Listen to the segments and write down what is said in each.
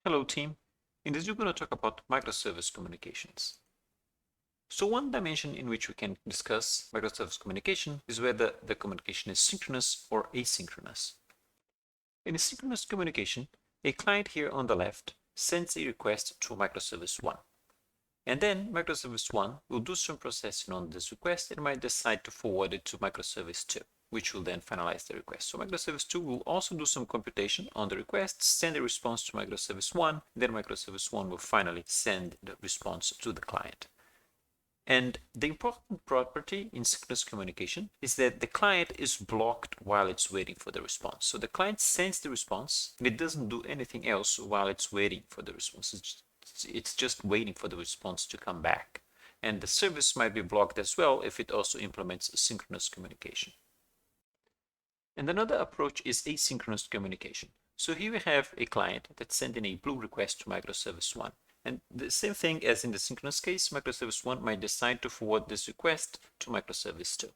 Hello team, in this we're going to talk about microservice communications. So one dimension in which we can discuss microservice communication is whether the communication is synchronous or asynchronous. In a synchronous communication, a client here on the left sends a request to microservice 1. And then microservice 1 will do some processing on this request and might decide to forward it to microservice 2, which will then finalize the request. So microservice 2 will also do some computation on the request, send a response to microservice 1, then microservice 1 will finally send the response to the client. And the important property in synchronous communication is that the client is blocked while it's waiting for the response. So the client sends the response and it doesn't do anything else while it's waiting for the response. It's just waiting for the response to come back. And the service might be blocked as well if it also implements synchronous communication. And another approach is asynchronous communication. So here we have a client that's sending a blue request to microservice 1. And the same thing as in the synchronous case, microservice 1 might decide to forward this request to microservice 2.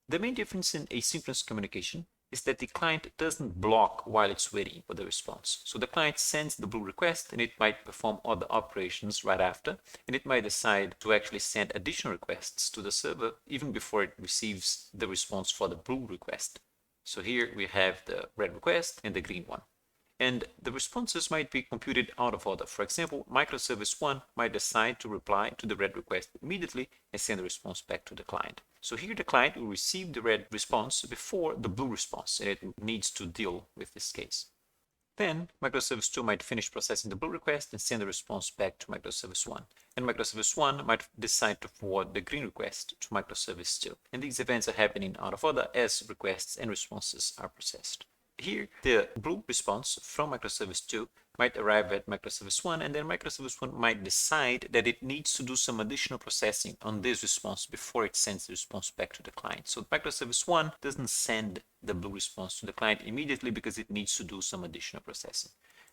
The main difference in asynchronous communication is that the client doesn't block while it's waiting for the response. So the client sends the blue request and it might perform other operations right after, and it might decide to actually send additional requests to the server even before it receives the response for the blue request. So here we have the red request and the green one. And the responses might be computed out of order. For example, microservice 1 might decide to reply to the red request immediately and send the response back to the client. So here the client will receive the red response before the blue response, and it needs to deal with this case. Then microservice 2 might finish processing the blue request and send the response back to microservice 1. And microservice 1 might decide to forward the green request to microservice 2. And these events are happening out of order as requests and responses are processed. Here, the blue response from microservice 2 might arrive at microservice 1, and then microservice 1 might decide that it needs to do some additional processing on this response before it sends the response back to the client. So microservice 1 doesn't send the blue response to the client immediately because it needs to do some additional processing.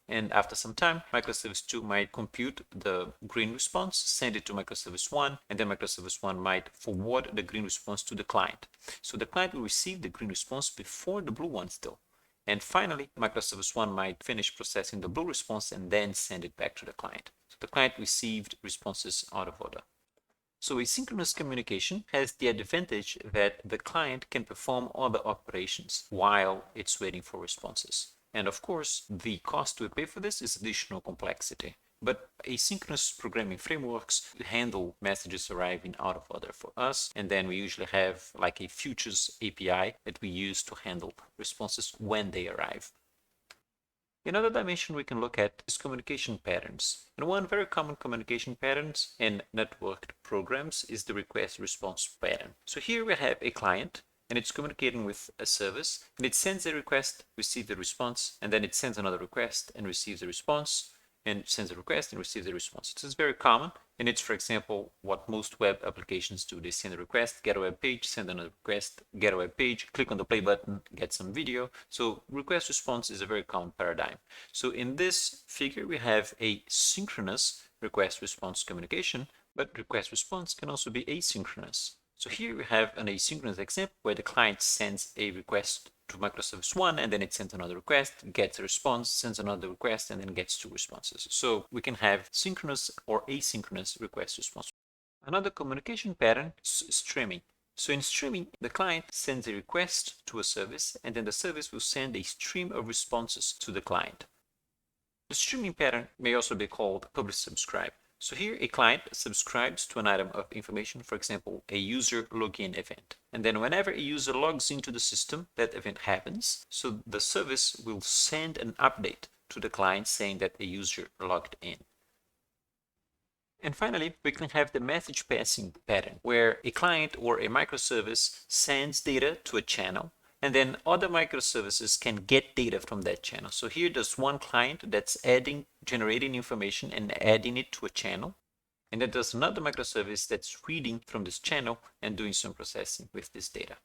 And after some time, microservice 2 might compute the green response, send it to microservice 1, and then microservice 1 might forward the green response to the client. So the client will receive the green response before the blue one still. And finally, microservice 1 might finish processing the blue response and then send it back to the client. So the client received responses out of order. So asynchronous communication has the advantage that the client can perform other operations while it's waiting for responses. And of course, the cost we pay for this is additional complexity. But asynchronous programming frameworks handle messages arriving out of order for us, and then we usually have like a futures API that we use to handle responses when they arrive. Another dimension we can look at is communication patterns. And one very common communication patterns in networked programs is the request-response pattern. So here we have a client and it's communicating with a service, and it sends a request, receives the response, and then it sends another request and receives a response, and sends a request and receives a response. This is very common, and it's, for example, what most web applications do. They send a request, get a web page, send another request, get a web page, click on the play button, get some video. So request response is a very common paradigm. So in this figure, we have a synchronous request response communication, but request response can also be asynchronous. So here we have an asynchronous example where the client sends a request to microservice 1, and then it sends another request, gets a response, sends another request, and then gets two responses. So we can have synchronous or asynchronous request response. Another communication pattern is streaming. So in streaming, the client sends a request to a service, and then the service will send a stream of responses to the client. The streaming pattern may also be called publish-subscribe. So here a client subscribes to an item of information, for example, a user login event. And then whenever a user logs into the system, that event happens. So the service will send an update to the client saying that a user logged in. And finally, we can have the message passing pattern, where a client or a microservice sends data to a channel, and then other microservices can get data from that channel. So here there's one client that's generating information and adding it to a channel. And then there's another microservice that's reading from this channel and doing some processing with this data.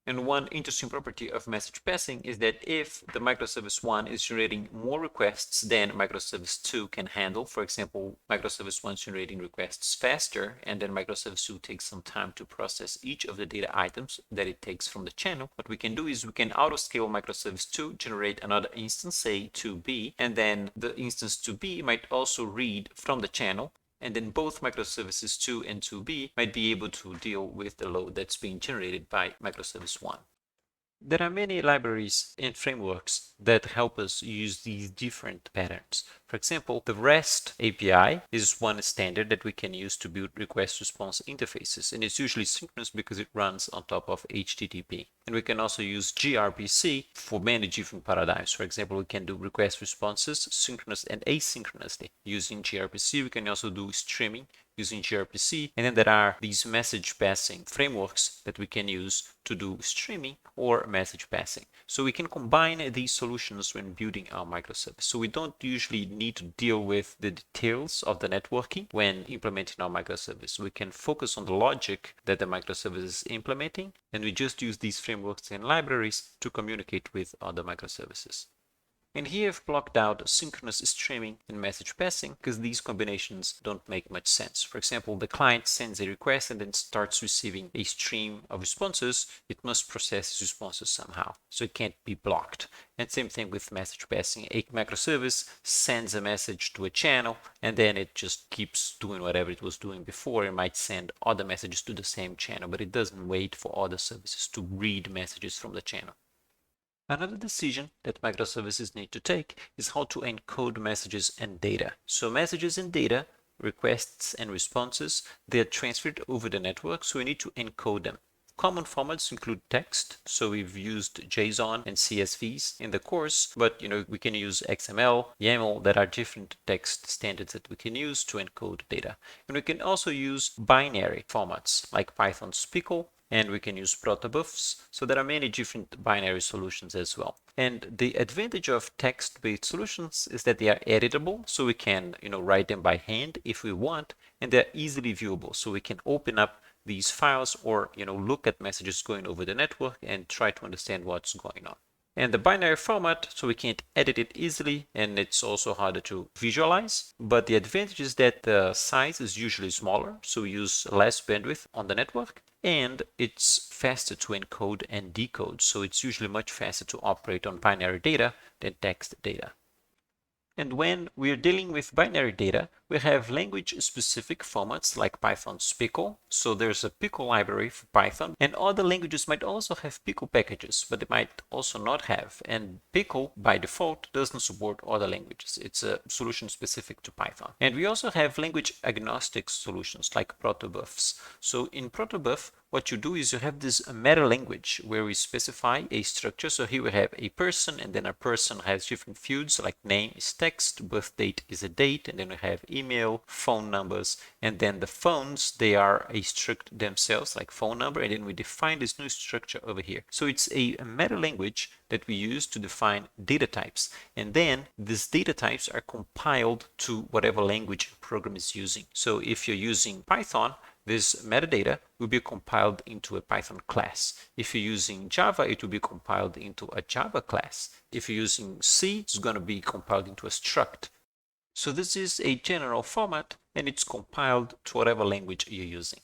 And one interesting property of message passing is that if the microservice 1 is generating more requests than microservice 2 can handle, for example, microservice 1 is generating requests faster, and then microservice 2 takes some time to process each of the data items that it takes from the channel, what we can do is we can auto-scale microservice 2, generate another instance, say to B, and then the instance to B might also read from the channel, and then both microservices 2 and 2B might be able to deal with the load that's being generated by microservice 1. There are many libraries and frameworks that help us use these different patterns. For example, the REST API is one standard that we can use to build request response interfaces, and it's usually synchronous because it runs on top of HTTP. And we can also use gRPC for many different paradigms. For example, we can do request responses synchronous and asynchronously using gRPC. We can also do streaming using gRPC, and then there are these message passing frameworks that we can use to do streaming or message passing. So we can combine these solutions when building our microservice. So we don't usually need to deal with the details of the networking when implementing our microservice. We can focus on the logic that the microservice is implementing, and we just use these frameworks and libraries to communicate with other microservices. And here I've blocked out synchronous streaming and message passing because these combinations don't make much sense. For example, the client sends a request and then starts receiving a stream of responses. It must process these responses somehow, so it can't be blocked. And same thing with message passing. A microservice sends a message to a channel and then it just keeps doing whatever it was doing before. It might send other messages to the same channel, but it doesn't wait for other services to read messages from the channel. Another decision that microservices need to take is how to encode messages and data. So messages and data, requests and responses, they are transferred over the network, so we need to encode them. Common formats include text, so we've used JSON and CSVs in the course, but we can use XML, YAML, that are different text standards that we can use to encode data. And we can also use binary formats like Python's Pickle, and we can use protobufs. So there are many different binary solutions as well. And the advantage of text-based solutions is that they are editable, so we can write them by hand if we want, and they're easily viewable, so we can open up these files or look at messages going over the network and try to understand what's going on. And the binary format, so we can't edit it easily, and it's also harder to visualize. But the advantage is that the size is usually smaller, so we use less bandwidth on the network, and it's faster to encode and decode, so it's usually much faster to operate on binary data than text data. And when we're dealing with binary data, we have language-specific formats like Python's Pickle. So there's a Pickle library for Python, and other languages might also have Pickle packages, but they might also not have. And Pickle, by default, doesn't support other languages. It's a solution specific to Python. And we also have language-agnostic solutions like protobufs. So in protobuf, what you do is you have this meta language where we specify a structure. So here we have a person, and then a person has different fields like name is text, birth date is a date, and then we have email, phone numbers, and then the phones, they are a struct themselves like phone number, and then we define this new structure over here. So it's a meta language that we use to define data types, and then these data types are compiled to whatever language the program is using. So if you're using Python, this metadata will be compiled into a Python class. If you're using Java, it will be compiled into a Java class. If you're using C, it's going to be compiled into a struct. So this is a general format, and it's compiled to whatever language you're using.